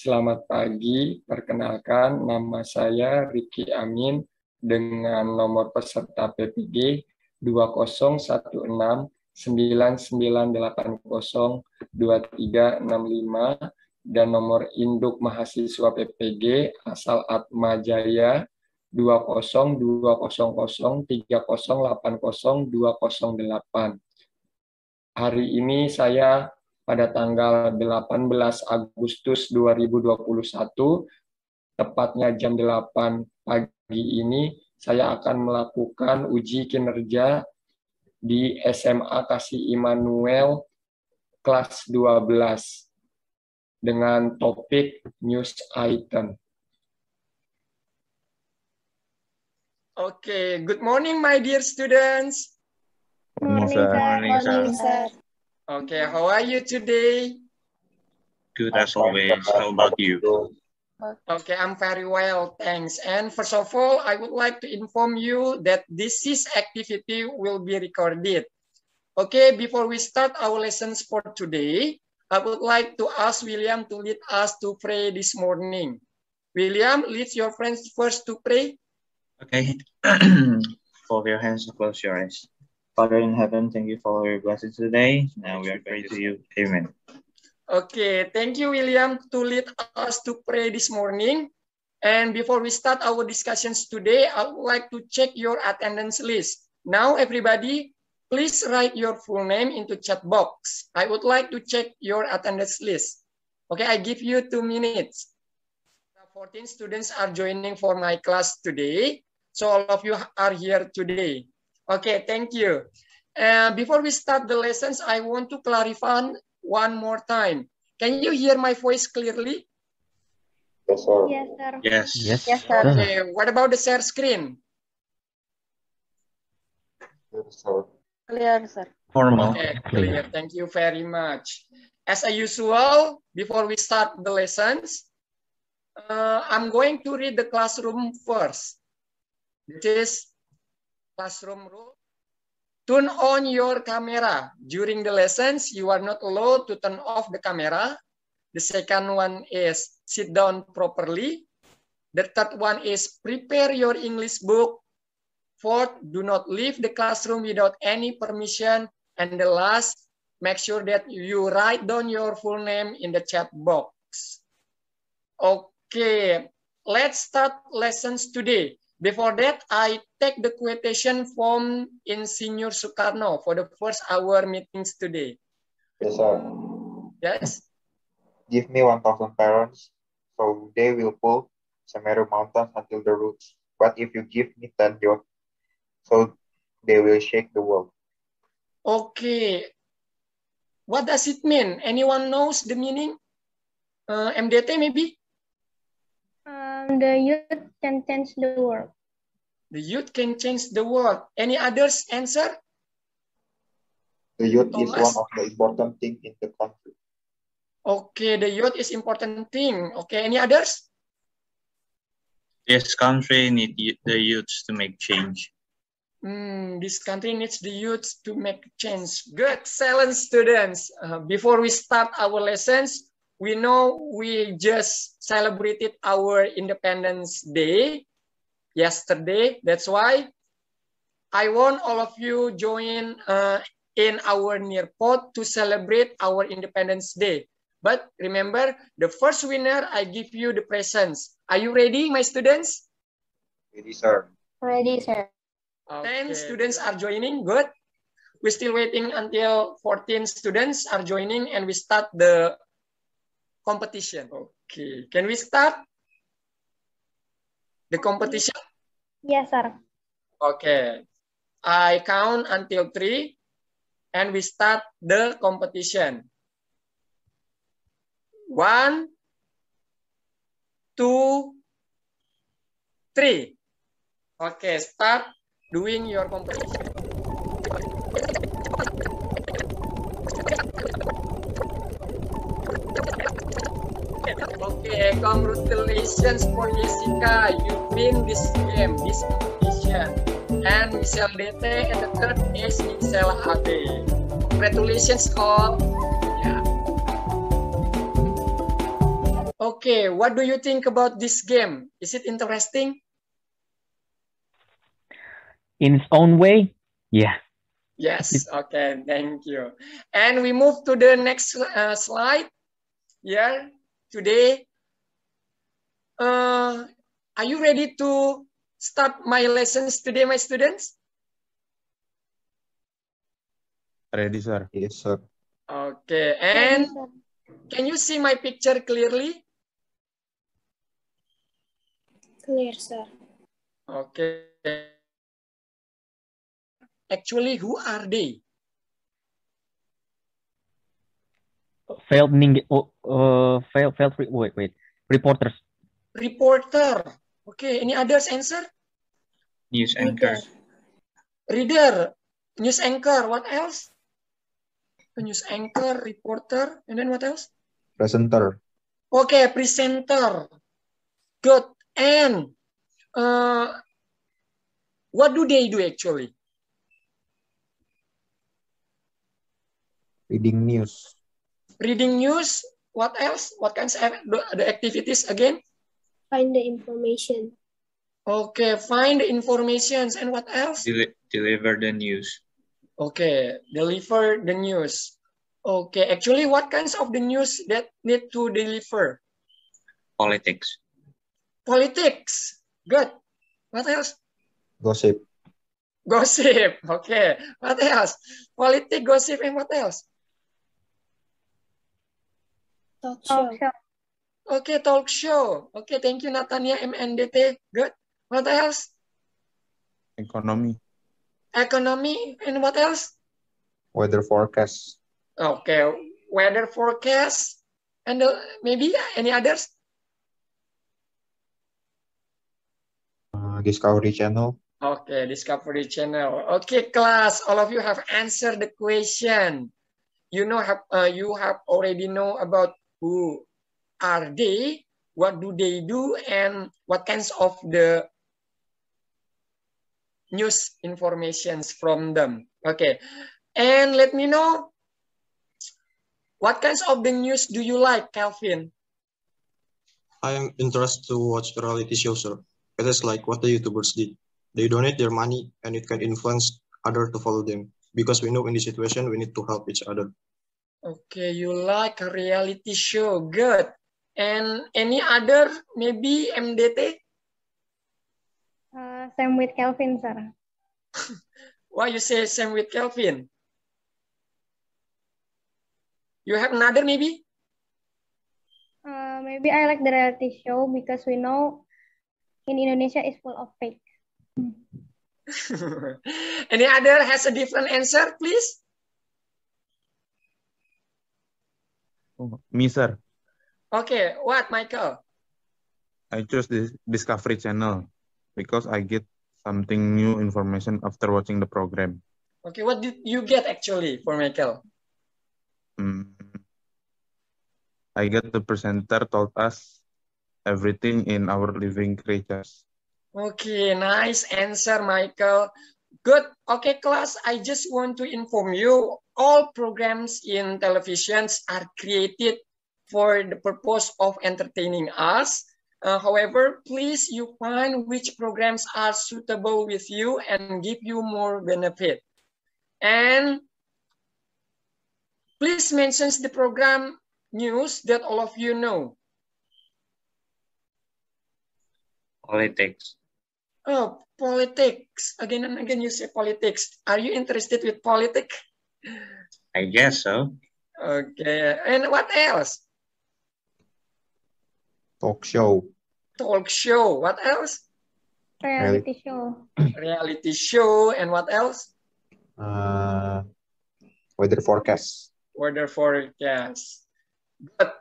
Selamat pagi, perkenalkan nama saya Riki Amin dengan nomor peserta PPG 201699802365 dan nomor induk mahasiswa PPG asal Atmajaya 20200308028. Hari ini saya pada tanggal 18 Agustus 2021, tepatnya jam 8 pagi ini, saya akan melakukan uji kinerja di SMA Kasih Immanuel kelas 12 dengan topik news item. Okay, good morning, my dear students. Morning, sir. Okay, how are you today? Good as always. How about you? Okay, I'm very well, thanks. And first of all, I would like to inform you that this activity will be recorded. Okay, before we start our lessons for today, I would like to ask William to lead us to pray this morning. William, lead your friends first to pray. Okay. Fold your hands and close your eyes. Father in heaven, thank you for your blessings today. Now we are praying to you. Amen. Okay, thank you, William, to lead us to pray this morning. And before we start our discussions today, I would like to check your attendance list. Now, everybody, please write your full name into chat box. I would like to check your attendance list. Okay, I give you 2 minutes. 14 students are joining for my class today. So all of you are here today. Okay, thank you. Before we start the lessons, I want to clarify one more time. Can you hear my voice clearly? Yes, sir. Yes, sir. Yes. Yes, sir. Okay, what about the share screen? Yes, sir. Clear, sir. Normal. Okay, clear. Thank you very much. As usual, before we start the lessons, I'm going to read the classroom first. This is classroom rule. Turn on your camera. During the lessons, you are not allowed to turn off the camera. The second one is sit down properly. The third one is prepare your English book. Fourth, do not leave the classroom without any permission. And the last, make sure that you write down your full name in the chat box. Okay, let's start lessons today. Before that, I take the quotation from Insinyur Soekarno for the first hour meetings today. Yes, sir. Yes? Give me 1,000 parents, so they will pull Semeru mountains until the roots. But if you give me 10 youth, so they will shake the world. Okay. What does it mean? Anyone knows the meaning? MDT maybe? The youth can change the world. The youth can change the world. Any others answer? The youth is Thomas? one of the important things in the country. Okay, the youth is important thing. Okay, any others? This country needs the youths to make change. This country needs the youth to make change. Good, excellent students. Before we start our lessons, we know we just celebrated our Independence Day yesterday. That's why I want all of you join in our Nearpod to celebrate our Independence Day. But remember, the first winner, I give you the presents. Are you ready, my students? Ready, sir. Ready, sir. 10 students are joining. Good. We're still waiting until 14 students are joining and we start the competition. Okay. Can we start the competition? Yes, sir. Okay. I count until 3 and we start the competition. 1, 2, 3. Okay, start doing your competition. Okay, congratulations for Jessica. You win this game, this competition. And Michelle DT and the third is Michelle AB. Congratulations all. Yeah. Okay, what do you think about this game? Is it interesting? In its own way, yeah. Yes, okay, thank you. And we move to the next slide. Yeah, today, are you ready to start my lessons today, my students? Ready, sir. Yes, sir. Okay, and can you see my picture clearly? Clear, sir. Okay. Actually, who are they? Reporters. Reporter. Okay, any others answer? News anchor. Reader. News anchor. What else? A news anchor, reporter, and then what else? Presenter. Okay, presenter. Good. And what do they do actually? Reading news. Reading news. What else? What kinds of the activities again? Find the information. Okay, find the informations. And what else? Deliver the news. Okay, deliver the news. Okay, actually, what kinds of the news that need to deliver? Politics. Politics. Good. What else? Gossip. Gossip. Okay. What else? Politics, gossip, and what else? Talk show. Okay, talk show. Okay, thank you, Natania, MNDT. Good. What else? Economy. Economy, and what else? Weather forecast. Okay, weather forecast, and maybe any others? Discovery Channel. Okay, Discovery Channel. Okay, class, all of you have answered the question. You know, you have already know about who are they, what do they do, and what kinds of the news informations from them. Okay, and let me know what kinds of the news do you like, Calvin? I am interested to watch reality shows, sir. It is like what the YouTubers did. They donate their money and it can influence others to follow them. Because we know in this situation, we need to help each other. Okay, you like a reality show. Good. And any other, maybe MDT? Same with Kelvin, sir. Why you say same with Kelvin? You have another maybe? Maybe I like the reality show because we know in Indonesia is full of fake. Any other has a different answer, please? Me, sir. Okay, what, Michael? I chose this Discovery Channel because I get something new information after watching the program. Okay, what did you get actually for Michael? I get the presenter told us everything in our living creatures. Okay, nice answer, Michael. Good. Okay, class, I just want to inform you, all programs in televisions are created for the purpose of entertaining us. However, please you find which programs are suitable with you and give you more benefit. And please mention the program news that all of you know. Politics. Oh, politics. Again and again you say politics. Are you interested with politics? I guess so. Okay. And what else? Talk show. Talk show. What else? Reality show. Reality show. And what else? Weather forecast. Weather forecast. But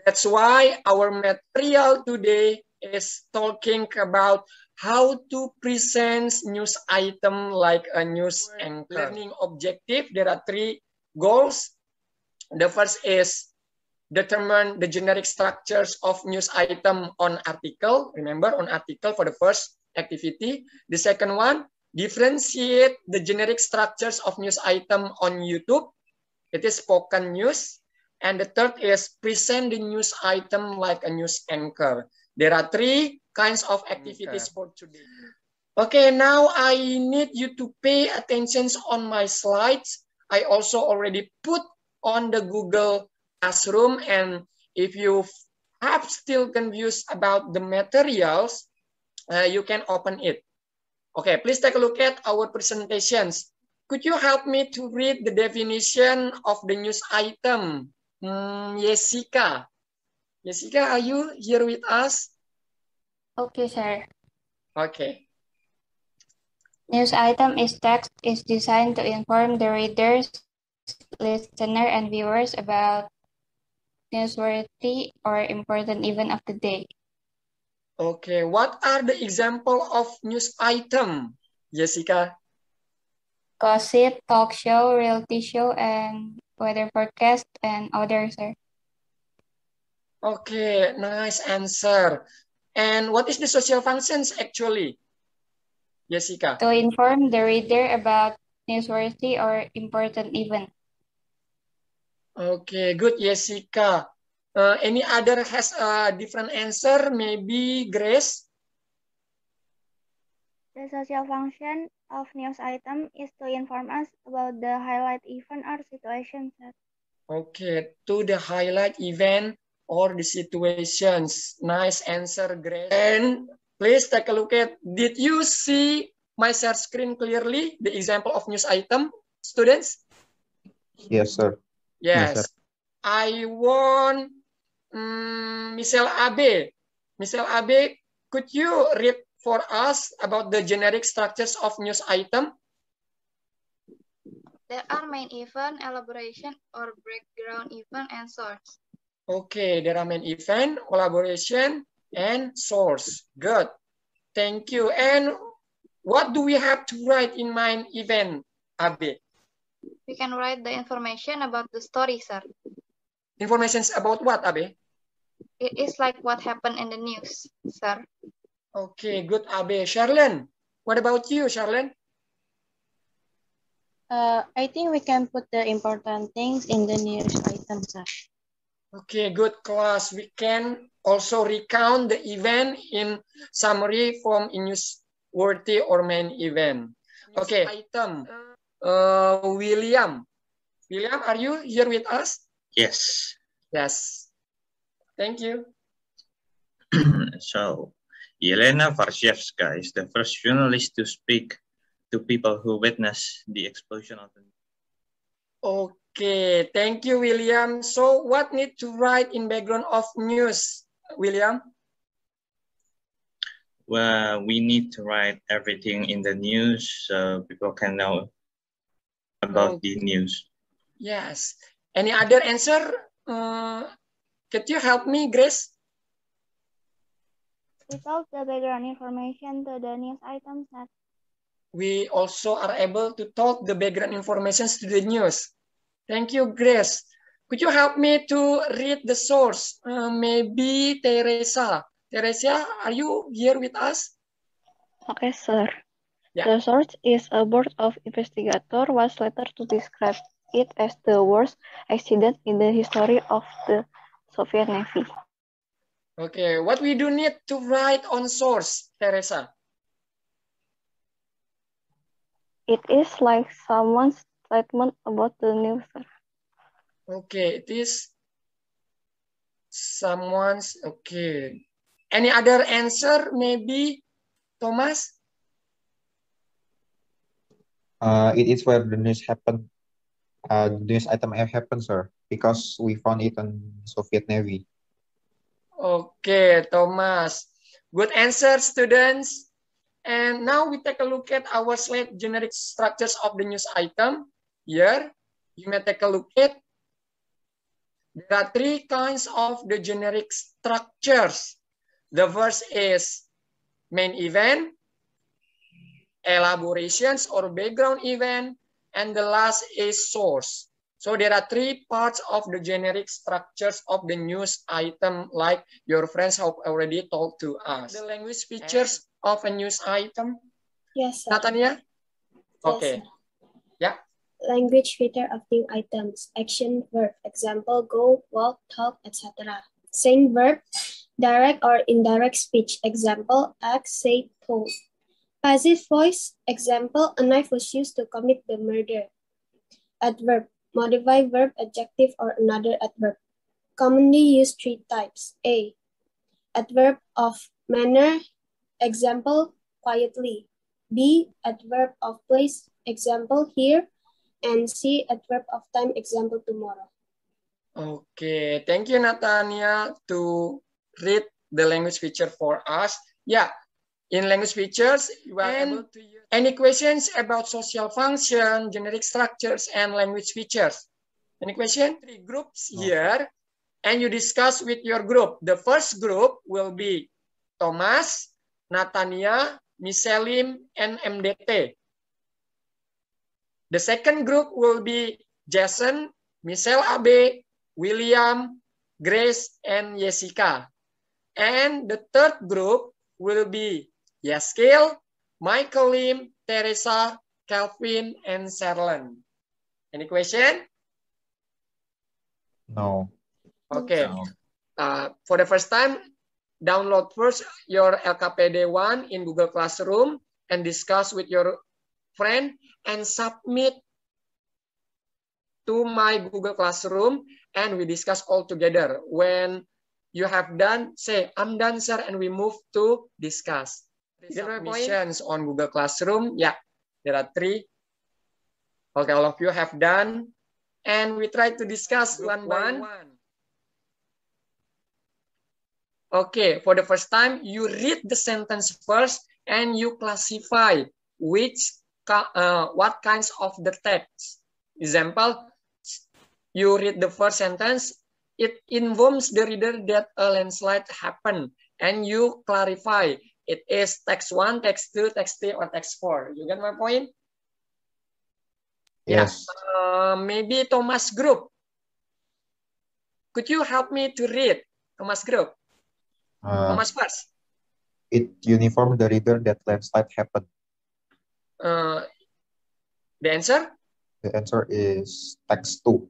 that's why our material today is talking about how to present news item like a news anchor. Learning objective, there are 3 goals. The first is determine the generic structures of news item on article. Remember, on article for the first activity. The second one, differentiate the generic structures of news item on YouTube. It is spoken news. And the third is present the news item like a news anchor. There are three kinds of activities for today. Okay, now I need you to pay attention on my slides. I also already put on the Google Classroom, and if you have still confused about the materials, you can open it. Okay, please take a look at our presentations. Could you help me to read the definition of the news item? Jessica. Jessica, are you here with us? Okay, sir. Okay. News item is text is designed to inform the readers, listener, and viewers about newsworthy or important event of the day. Okay, what are the example of news item, Jessica? Gossip, talk show, reality show, and weather forecast, and others, sir. Okay, nice answer. And what is the social functions actually, Jessica? To inform the reader about newsworthy or important event. Okay, good, Jessica. Any other has a different answer? Maybe Grace? The social function of news item is to inform us about the highlight event or situation. Okay, to the highlight event or the situations. Nice answer, Grace. And please take a look at, did you see my share screen clearly, the example of news item, students? Yes, sir. Yes. Yes, sir. I want Michelle Abe. Michelle Abe, could you read for us about the generic structures of news item? There are main event, elaboration, or background event, and source. Okay, there are main event, collaboration, and source. Good. Thank you. And what do we have to write in main event, Abe? We can write the information about the story, sir. Information about what, Abe? It is like what happened in the news, sir. Okay, good, Abe. Charlene, what about you, Charlene? I think we can put the important things in the news item, sir. Okay, good, class. We can also recount the event in summary form in newsworthy or main event. Okay, item. William. William, are you here with us? Yes. Yes. Thank you. So, Yelena Varshevska is the first journalist to speak to people who witnessed the explosion of the... Okay, thank you, William. So what need to write in background of news, William? Well, we need to write everything in the news so people can know about the news. Yes. Any other answer? Could you help me, Grace? Without the background information to the news items, we also are able to talk the background information to the news. Thank you, Grace. Could you help me to read the source? Maybe Teresa. Teresa, are you here with us? Okay, sir. Yeah. The source is a board of investigators was later to describe it as the worst accident in the history of the Soviet Navy. Okay, what we do need to write on source, Teresa? It is like someone's statement about the news. Okay, it is someone's, okay. Any other answer, maybe, Thomas? It is where the news happened. The news item happened, sir, because we found it on Soviet Navy. Okay, Thomas. Good answer, students. And now we take a look at our slide generic structures of the news item. Here, you may take a look at. There are three kinds of the generic structures. The first is main event, elaborations or background event, and the last is source. So there are three parts of the generic structures of the news item, like your friends have already told to us. The language features of a news item. Yes, sir. Natania? Okay. Yes, Yeah. Language feature of new items. Action, verb. Example, go, walk, talk, etc. Saying verb, direct or indirect speech. Example, act, say, told. Passive voice. Example, a knife was used to commit the murder. Adverb, modify verb, adjective, or another adverb. Commonly used three types. A, adverb of manner. Example, quietly. B, adverb of place. Example, here. And C, adverb of time. Example, tomorrow. Okay, thank you, Natania, to read the language feature for us. Yeah, in language features, you are able to use any questions about social function, generic structures, and language features. Any question? 3 groups here, and you discuss with your group. The first group will be Thomas, Natania, Miselim, and MDT. The second group will be Jason, Michelle Abe, William, Grace, and Jessica. And the third group will be Yaskil, Michael Lim, Teresa, Calvin, and Serlan. Any question? No. Okay. No. For the first time, download first your LKPD 1 in Google Classroom and discuss with your friend and submit to my Google Classroom, and we discuss all together. When you have done, say, I'm done, sir, and we move to discuss. Submissions on Google Classroom. Yeah, there are 3. Okay, all of you have done, and we try to discuss one by one. Okay, for the first time, you read the sentence first, and you classify what kinds of the text. Example, you read the first sentence, it informs the reader that a landslide happened, and you clarify it is text 1, text 2, text 3, or text 4. You get my point? Yes. Yeah. Maybe Thomas Group. Could you help me to read Thomas Group? Thomas first. It uniformed the reader that landslide happened. The answer? The answer is text 2.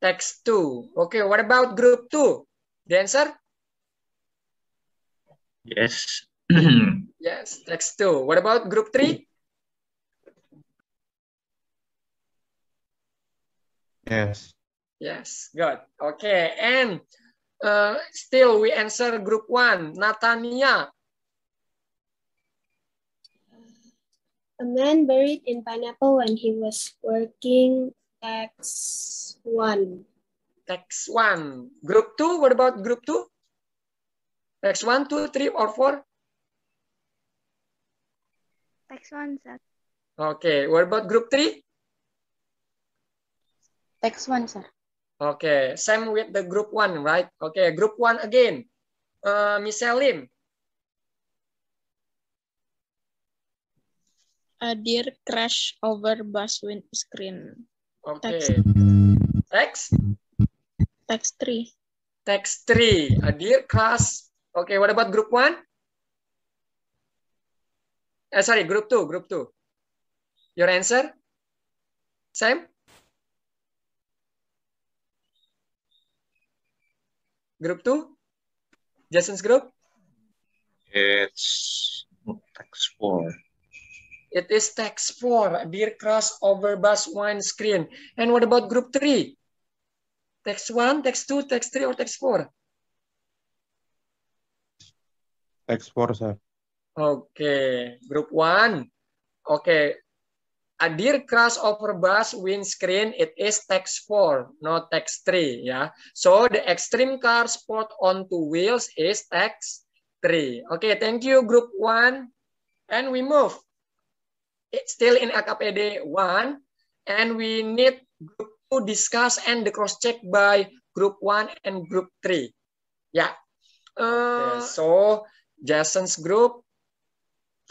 Text 2. Okay, what about group 2? The answer? Yes. Yes, text 2. What about group 3? Yes. Yes, good. Okay, and still we answer group 1. Natania. A man buried in pineapple when he was working. Text 1. Text 1. Group 2, what about group 2? Text 1, 2, 3, or 4? Text 1, sir. Okay, what about group 3? Text 1, sir. Okay, same with the group 1, right? Okay, group 1 again. Michelle Lim. A deer crashed over bus windscreen. Okay. Text? Text 3. Text 3. A deer crashed. Okay, what about group 1? Sorry, group 2. Group 2. Your answer? Same? Group 2? Jason's group? It's text 4. It is text 4. A deer crashed over bus windscreen. And what about group 3? Text 1, text 2, text 3, or text 4? Text 4, sir. Okay, group 1. Okay, a deer crashed over bus windscreen. It is text 4, not text 3. Yeah. So the extreme car sport on 2 wheels is text 3. Okay, thank you, group 1. And we move. It's still in LKPD 1, and we need group 2 discuss and the cross check by group 1 and group 3. Yeah. Okay, so Jason's group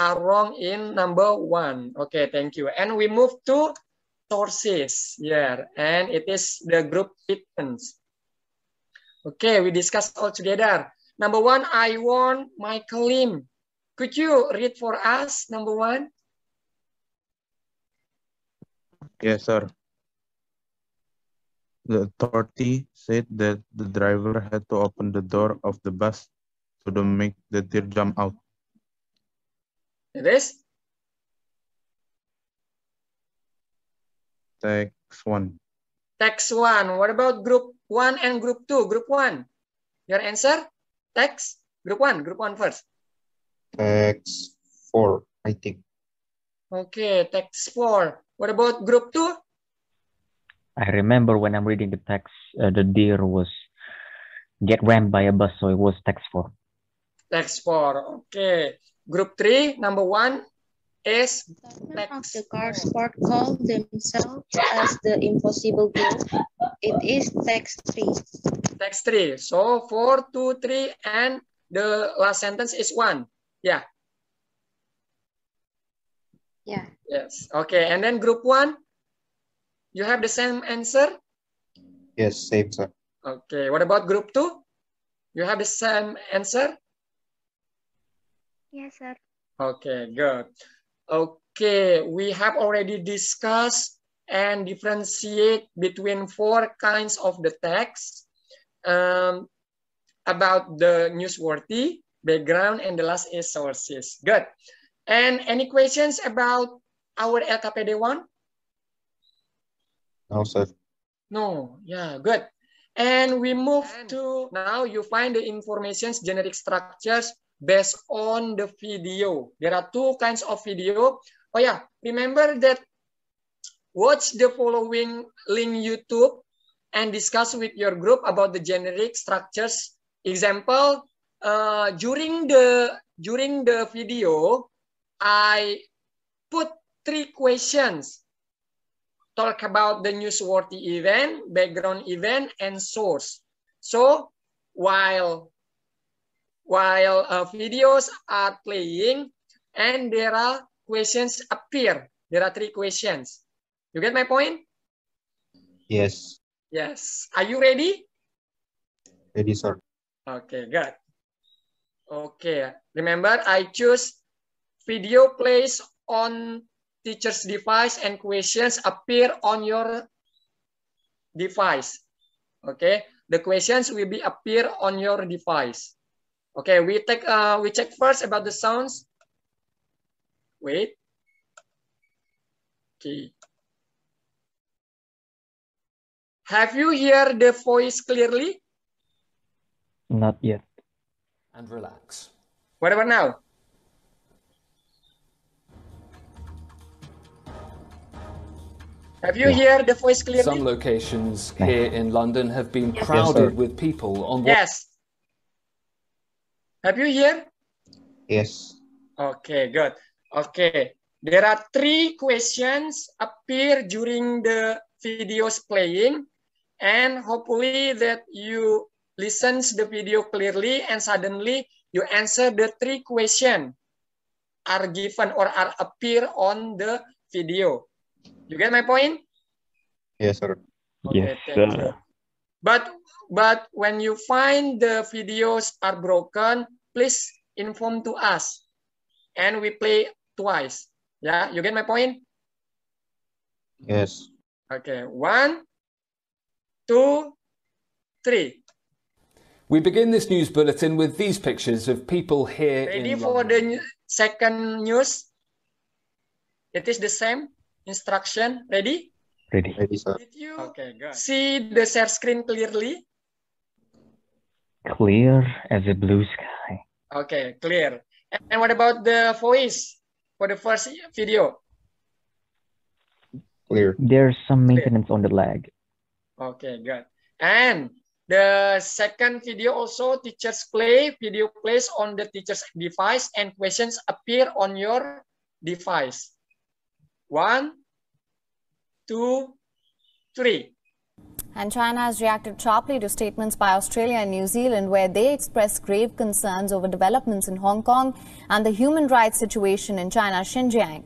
are wrong in number 1. Okay, thank you. And we move to sources. Yeah, and it is the group kittens. Okay, we discuss all together. Number 1, I want Michael Lim. Could you read for us number 1? Yes, sir. The authority said that the driver had to open the door of the bus to make the deer jump out. It is? Text 1. Text 1. What about group 1 and group 2? Group 1. Your answer? Text? Group 1. Group 1 first. Text 4, I think. Okay, text 4. What about group 2? I remember when I'm reading the text, the deer was get rammed by a bus, so it was text 4. Text 4. Okay. Group 3, number 1 is Of the car sport call themselves as the Impossible Group. It is text 3. Text 3. So 4, 2, 3, and the last sentence is 1. Yeah. Yeah. Yes. Okay. And then group 1, you have the same answer? Yes, same, sir. Okay. What about group 2? You have the same answer? Yes, sir. Okay, good. Okay, we have already discussed and differentiate between 4 kinds of the text about the newsworthy, background, and the last is sources. Good. And any questions about our LKPD 1? No, sir. No, yeah, good. And we move to, now you find the information's generic structures based on the video. There are 2 kinds of video. Oh yeah, remember that watch the following link YouTube and discuss with your group about the generic structures. Example, during the video, I put 3 questions. Talk about the newsworthy event, background event, and source. So while videos are playing and there are questions appear, there are 3 questions. You get my point? Yes. Yes. Are you ready? Ready, sir. Okay, good. Okay, remember I choose video plays on teacher's device and questions appear on your device. Okay, the questions will be appear on your device. Okay, we check first about the sounds. Wait. Okay. Have you heard the voice clearly? Not yet. And relax. What about now? Have you heard the voice clearly? Some locations here in London have been crowded with people on. Yes. Have you heard? Yes. Okay, good. Okay, there are 3 questions appear during the videos playing, and hopefully that you listen the video clearly and suddenly you answer the 3 questions are given or are appear on the video. You get my point? Yes, sir. Okay, Yes, thank sir. you. But when you find the videos are broken, please inform to us, and we play twice. Yeah, you get my point? Yes. Okay, 1, 2, 3. We begin this news bulletin with these pictures of people here Ready in for London. the second news? It is the same instruction. Ready? Ready. Ready, sir. Did you see the share screen clearly? Clear as a blue sky. Okay, clear. And what about the voice for the first video? Clear. There's some maintenance on the lag. Okay, good. And the second video also, teachers play, video plays on the teacher's device and questions appear on your device. 1, 2, 3. And China has reacted sharply to statements by Australia and New Zealand where they expressed grave concerns over developments in Hong Kong and the human rights situation in China's Xinjiang.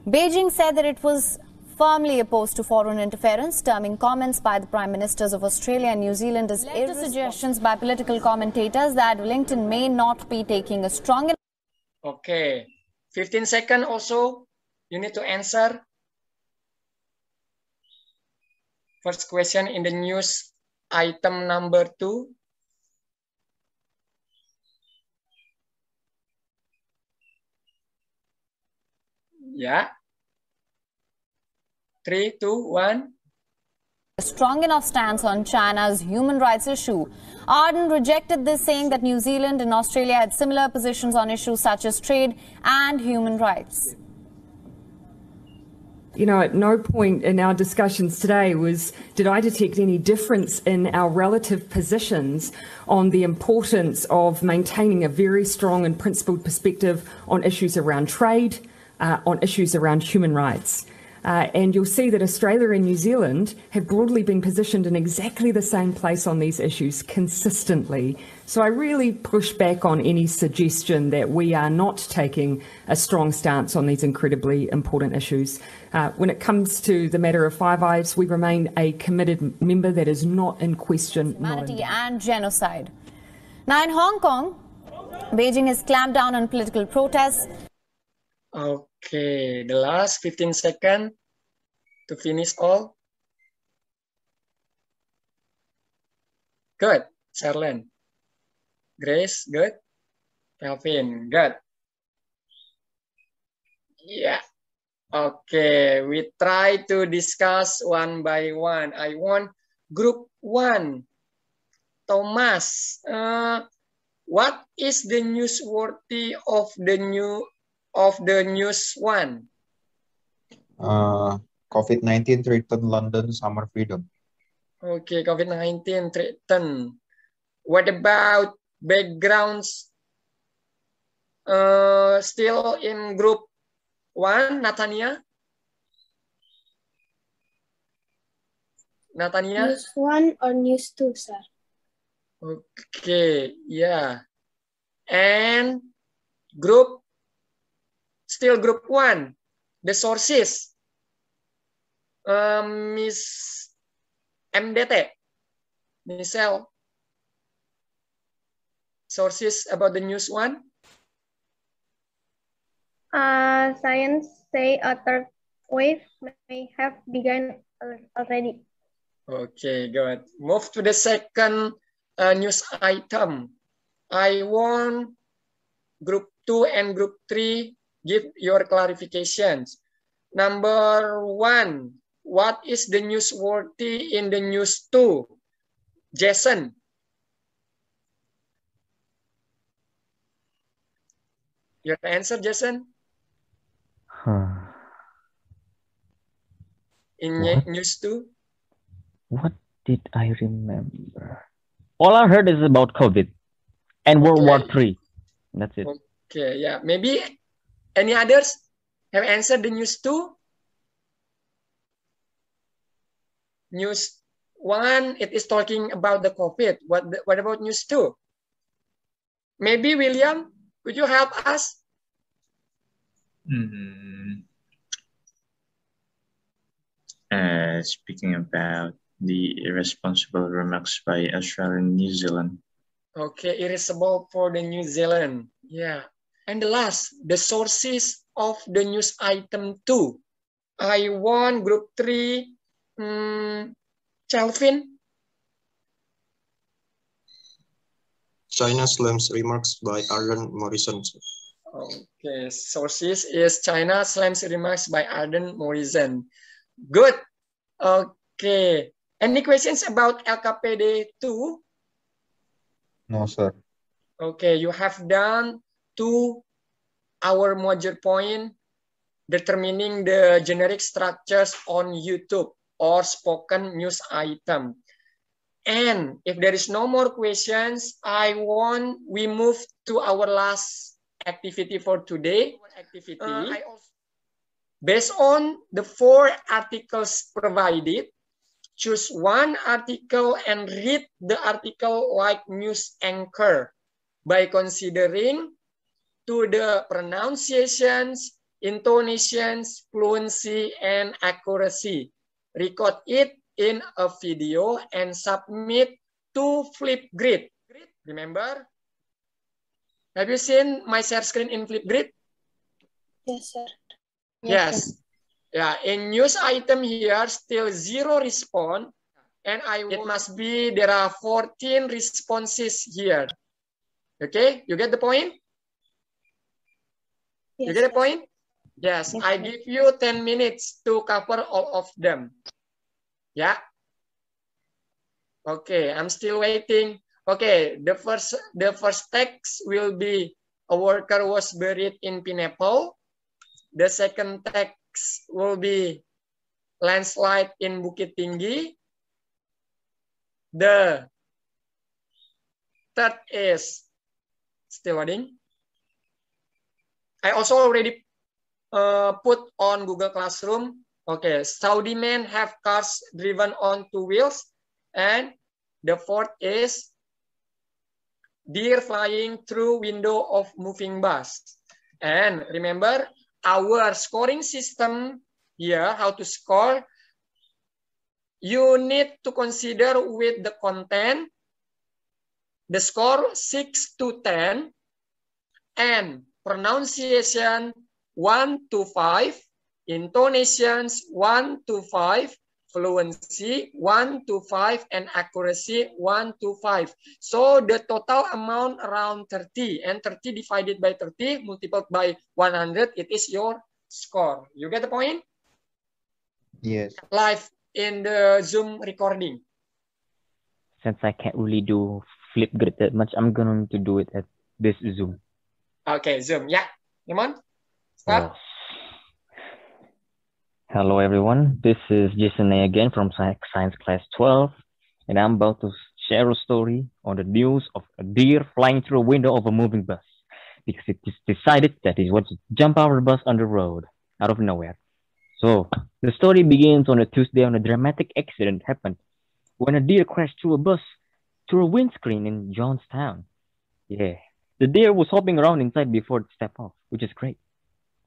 Beijing said that it was firmly opposed to foreign interference, terming comments by the Prime Ministers of Australia and New Zealand as irresponsible. Suggestions by political commentators that Wellington may not be taking a strong... Okay, 15 seconds also, you need to answer. First question in the news item number 2. Yeah. 3, 2, 1. A strong enough stance on China's human rights issue. Ardern rejected this, saying that New Zealand and Australia had similar positions on issues such as trade and human rights. You know, at no point in our discussions today did I detect any difference in our relative positions on the importance of maintaining a very strong and principled perspective on issues around trade, on issues around human rights. And you'll see that Australia and New Zealand have broadly been positioned in exactly the same place on these issues consistently. So I really push back on any suggestion that we are not taking a strong stance on these incredibly important issues. When it comes to the matter of Five Eyes, we remain a committed member. That is not in question. Humanity and genocide. Now in Hong Kong, Beijing has clamped down on political protests. Okay, the last 15 seconds to finish all. Good. Charlene. Grace, good. Calvin, good. Yeah. Okay, we try to discuss one by one. I want group 1. Thomas, what is the newsworthy of the news 1? COVID-19 threatened London summer freedom. Okay, COVID-19 threatened. What about backgrounds? Still in group 1, Nathania? Nathania? News 1 or news 2, sir? Okay, yeah. And group, still group 1, the sources. Miss MDT, Michelle. Sources about the news 1? Science say a third wave may have begun already. Okay, good. Move to the second news item. I want group 2 and group 3 give your clarifications. Number 1, what is the newsworthy in the news 2? Jason. Your answer, Jason? In news 2? What did I remember? All I heard is about COVID and World War III. That's it. Okay, yeah. Maybe any others have answered the news 2? News 1, it is talking about the COVID. What about news 2? Maybe William, could you help us? Speaking about the irresponsible remarks by Australia and New Zealand. Okay, irresponsible for the New Zealand. Yeah. And the last, the sources of the news item 2. I want group 3, Calvin. China slams remarks by Ardern Morrison. Okay, sources is China slams remarks by Ardern Morrison. Good. Okay. Any questions about LKPD 2? No, sir. Okay, you have done 2 our module point determining the generic structures on YouTube or spoken news item. And if there is no more questions, we move to our last activity for today. Based on the 4 articles provided, choose one article and read the article like news anchor by considering to the pronunciations, intonations, fluency, and accuracy. Record it in a video and submit to Flipgrid. Remember? Have you seen my share screen in Flipgrid? Yes, sir. Yes. Yeah, in news item here, still 0 response. And it must be, there are 14 responses here. Okay, you get the point? Yes, you get the point? Yes, I give you 10 minutes to cover all of them. Yeah. Okay, I'm still waiting. Okay, the first text will be a worker was buried in Pineapple. The second text will be landslide in Bukit Tinggi. The third is still waiting. I also already put on Google Classroom. Okay, Saudi men have cars driven on 2 wheels. And the fourth is deer flying through window of moving bus. And remember, our scoring system here, how to score, you need to consider with the content, the score 6 to 10, and pronunciation 1 to 5, intonations 1 to 5, fluency 1 to 5, and accuracy 1 to 5. So the total amount around 30, and 30 divided by 30 multiplied by 100, it is your score. You get the point? Yes. Live in the Zoom recording. Since I can't really do Flipgrid that much, I'm going to do it at this Zoom. Okay, Zoom. Yeah. Iman, start. Yes. Hello, everyone. This is Jason A again from Science Class 12, and I'm about to share a story on the news of a deer flying through a window of a moving bus because it just decided that it wants to jump out of the bus on the road out of nowhere. So the story begins on a Tuesday when a dramatic accident happened when a deer crashed through a windscreen in Johnstown. Yeah, the deer was hopping around inside before it stepped off, which is great.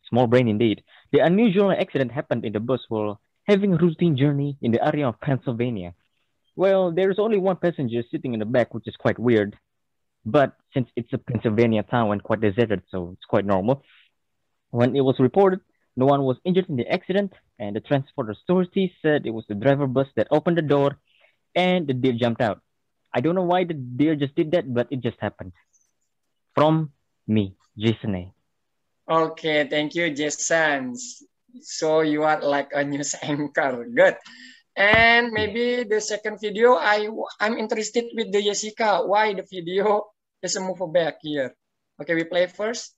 Small brain indeed. The unusual accident happened in the bus while having a routine journey in the area of Pennsylvania. Well, there is only one passenger sitting in the back, which is quite weird. But since it's a Pennsylvania town and quite deserted, so it's quite normal. When it was reported, no one was injured in the accident, and the transport authorities said it was the driver bus that opened the door and the deer jumped out. I don't know why the deer just did that, but it just happened. From me, Jason A. Okay, thank you, Jason. So you are like a news anchor. Good. And maybe the second video, I'm interested with the Jessica. Why the video doesn't move back here? Okay, we play first.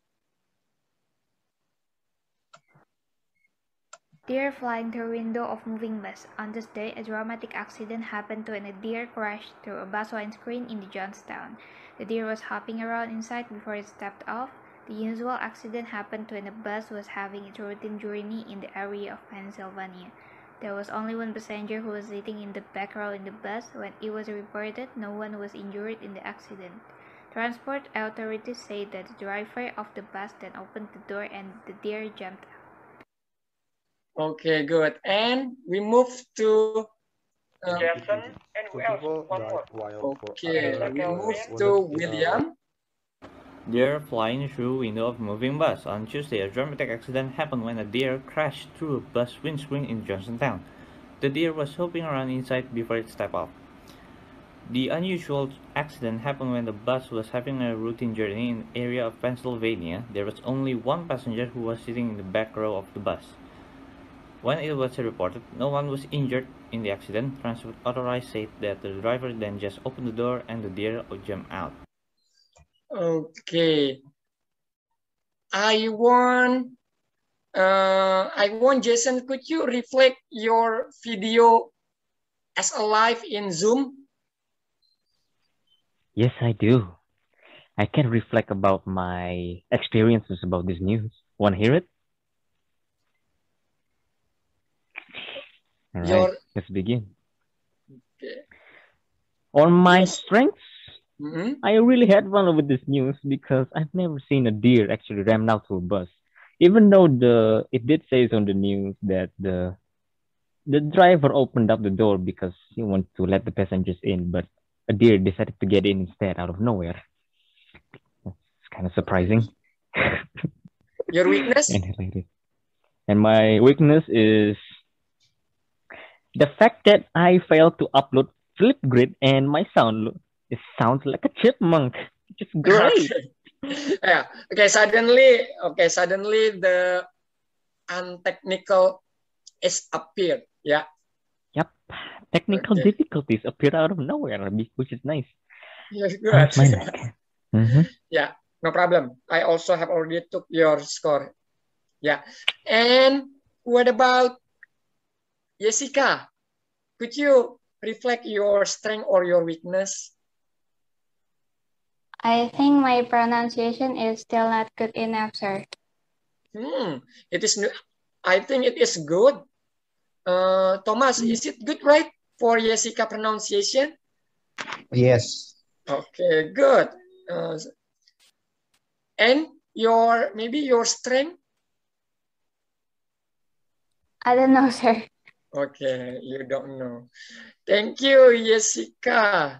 Deer flying through window of moving bus. On this day, a dramatic accident happened when a deer crashed through a bus windscreen in Johnstown. The deer was hopping around inside before it stepped off. The usual accident happened when the bus was having its routine journey in the area of Pennsylvania. There was only one passenger who was sitting in the back row in the bus. When it was reported, no one was injured in the accident. Transport authorities say that the driver of the bus then opened the door and the deer jumped out. Okay, good. And we move to Jason and who else? One more. Okay, we move to William. Deer flying through window of moving bus. On Tuesday, a dramatic accident happened when a deer crashed through a bus windscreen in Johnstown. The deer was hopping around inside before it stepped off. The unusual accident happened when the bus was having a routine journey in the area of Pennsylvania. There was only one passenger who was sitting in the back row of the bus. When it was reported, no one was injured in the accident. Transport authorities said that the driver then just opened the door and the deer jumped out. Okay, I want Jason, could you reflect your video as a live in Zoom? Yes, I do. I can reflect about my experiences about this news. Want to hear it? All right, let's begin. Okay. On my strengths, Mm-hmm. I really had fun with this news because I've never seen a deer actually rammed out to a bus. Even though it did say on the news that the driver opened up the door because he wanted to let the passengers in, but a deer decided to get in instead out of nowhere. It's kind of surprising. Your weakness? And my weakness is the fact that I failed to upload Flipgrid and my it sounds like a chipmunk. Which is great. Okay. Yeah. Okay. Suddenly the untechnical is appeared. Yeah. Yep. Technical difficulties appear out of nowhere, which is nice. Yes, How's my good. neck? Mm-hmm. Yeah, no problem. I also have already took your score. Yeah. And what about Jessica? Could you reflect your strength or your weakness? I think my pronunciation is still not good enough, sir. It is. I think it is good. Thomas, is it good, right, for Jessica pronunciation? Yes. Okay, good. And maybe your strength? I don't know, sir. Okay, you don't know. Thank you, Jessica.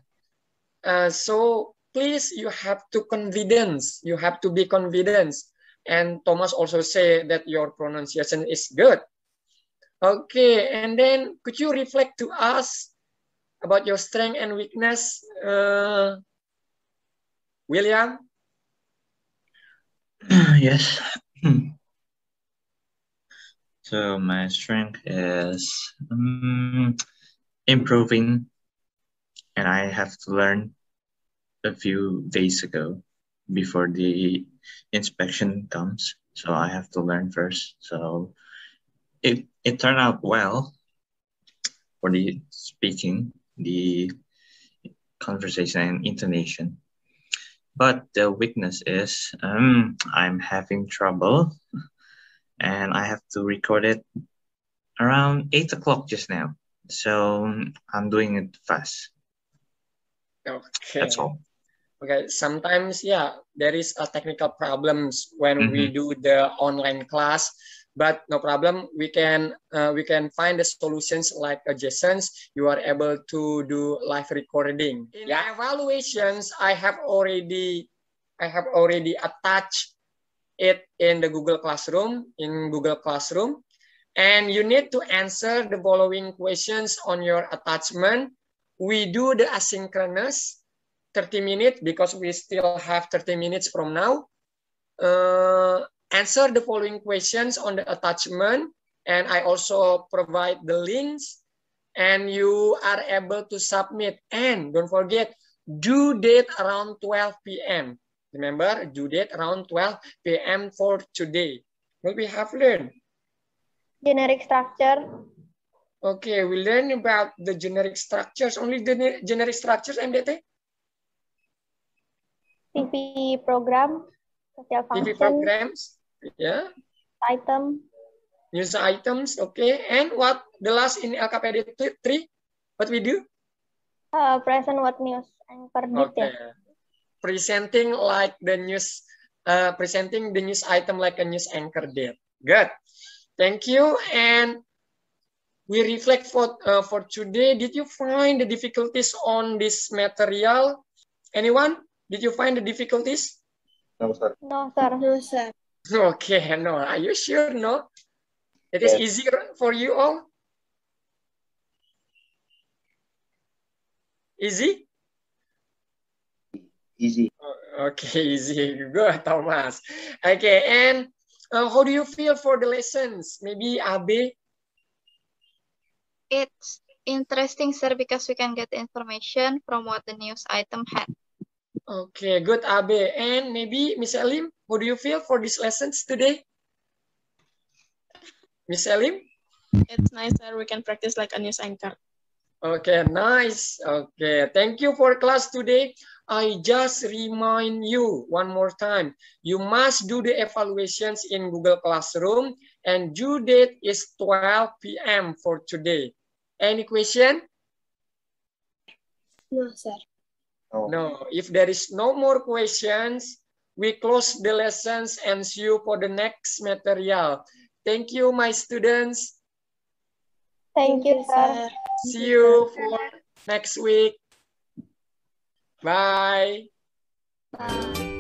So please, you have to confidence. You have to be confident. And Thomas also say that your pronunciation is good. Okay, and then could you reflect to us about your strength and weakness, William? Yes. So my strength is improving, and I have to learn a few days ago before the inspection comes. So I have to learn first. So it turned out well for the speaking, the conversation and intonation. But the weakness is I'm having trouble, and I have to record it around 8 o'clock just now. So I'm doing it fast. Okay. That's all. Okay, sometimes, yeah, there is a technical problems when we do the online class, but no problem. We can find the solutions like Jason's. You are able to do live recording. In evaluations, I have already attached it in the Google Classroom, and you need to answer the following questions on your attachment. We do the asynchronous 30 minutes because we still have 30 minutes from now. Answer the following questions on the attachment, and I also provide the links, and you are able to submit. And don't forget, due date around 12 p.m. Remember, due date around 12 p.m. for today. What we have learned? Generic structure. Okay, we learn about the generic structures. Only the generic structures, MDT? TV program, social function. TV programs, yeah. Item. News items, okay. And what the last in LKPD 3? What we do? Present what news anchor did. Okay. Presenting like the news, presenting the news item like a news anchor did. Good. Thank you. And we reflect for today. Did you find the difficulties on this material? Anyone? Did you find the difficulties? No, sir. No, sir. No, sir. Okay, no. Are you sure? No? It is easier for you all? Easy? Easy. Okay, easy. Good, Thomas. Okay, and how do you feel for the lessons? Maybe Abe? It's interesting, sir, because we can get information from what the news item had. Okay, good, Abe. And maybe Miss Elim, how do you feel for these lessons today? Miss Elim? It's nice that we can practice like a news anchor. Okay, nice. Okay, thank you for class today. I just remind you one more time. You must do the evaluations in Google Classroom, and due date is 12 p.m. for today. Any question? No, sir. No. If there is no more questions, we close the lessons and see you for the next material. Thank you, my students. Thank you, sir. See you for next week. Bye. Bye.